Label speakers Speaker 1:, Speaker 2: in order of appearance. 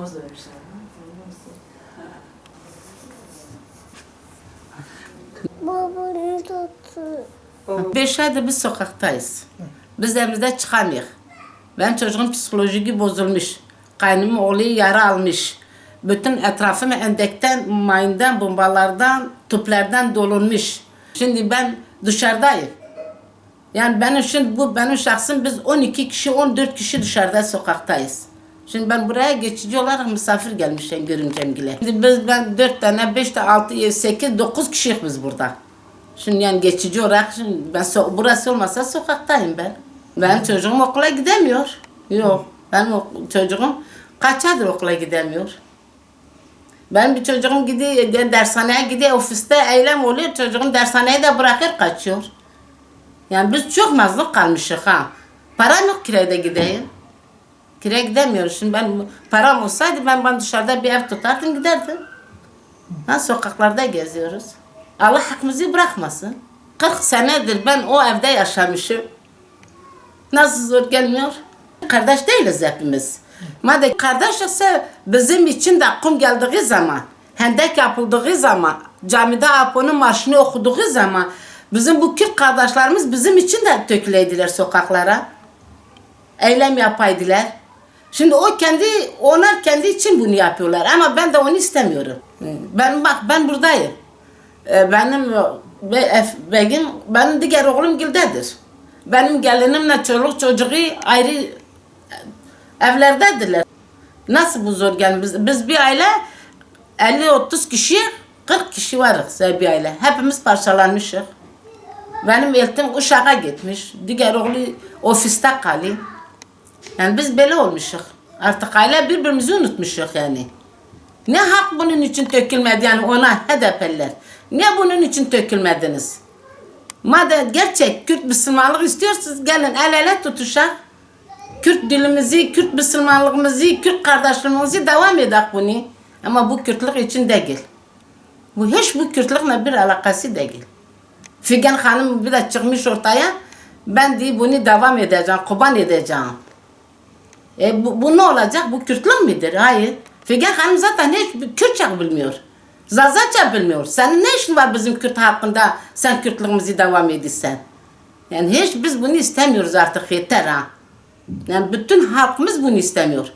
Speaker 1: Namaz da vermişler.
Speaker 2: Babanın tatlı.
Speaker 3: 5 aydır biz sokaktayız. Biz evimizde çıkamıyoruz. Ben çocuğum psikolojisi bozulmuş. Kaynımın oğlu yara almış. Bütün etrafım endekten, mayından, bombalardan, tüplerden dolunmuş. Şimdi ben dışarıdayım. Yani benim şahsım biz 12 kişi, 14 kişi dışarıda sokaktayız. Şimdi ben buraya geçici olarak misafir gelmişim görümcemgile. Şimdi ben 4 tane, 5 tane, 6, 7, 8, 9 kişiyiz biz burada. Şimdi yani geçici olarak şimdi burası olmasa sokaktayım ben. Benim çocuğum okula gidemiyor. Yok. Benim çocuğum kaç aydır okula gidemiyor. Benim bir çocuğum gidiyor, dershaneye gidiyor, ofiste eylem oluyor. Çocuğum dershaneyi de bırakır kaçıyor. Yani biz çok mazlum kalmışız ha. Param yok kiraya da gideyim. Kiraya gidemiyoruz. Şimdi param olsaydı ben dışarıda bir ev tutardım giderdim. Ha, sokaklarda geziyoruz. Allah hakkımızı bırakmasın. 40 senedir ben o evde yaşamışım. Nasıl zor gelmiyor? Kardeş değiliz hepimiz. Madem kardeş ise bizim için de kum geldiği zaman, hendek yapıldığı zaman, camide Apo'nun marşını okuduğu zaman bizim bu Kürt kardeşlerimiz bizim için de döküleydiler sokaklara. Eylem yapaydılar. Şimdi onlar kendi için bunu yapıyorlar ama ben de onu istemiyorum. Ben buradayım. Benim diğer oğlum Gil'dedir. Benim gelinimle çoluk çocuğu ayrı evlerdedirler. Nasıl bu zor gelmiş? Biz bir aile 50-30 kişi, 40 kişi varız bir aile. Hepimiz parçalanmışız. Benim eltim Uşak'a gitmiş. Diğer oğlu ofiste kalıyor. Yani biz böyle olmuşuz. Artık aile birbirimizi unutmuşuz yani. Ne hak bunun için dökülmedi yani ona HDP'liler. Niye bunun için dökülmediniz? Madem gerçek Kürt Müslümanlık istiyorsanız gelin el ele tutuşak. Kürt dilimizi, Kürt Müslümanlığımızı, Kürt kardeşliğimizi devam edek bunu. Ama bu Kürtlük için değil. Bu hiç bu Kürtlükle bir alakası değil. Figen Hanım bir de çıkmış ortaya. Ben diye bunu devam edeceğim, kurban edeceğim. Bu ne olacak? Bu Kürtlük midir? Hayır. Figen Hanım zaten hiç Kürtçe bilmiyor. Zazaça bilmiyor. Senin ne işin var bizim Kürt hakkında sen Kürtlüğümüzü devam edirsen? Yani hiç biz bunu istemiyoruz artık yeter ha. Yani bütün halkımız bunu istemiyor.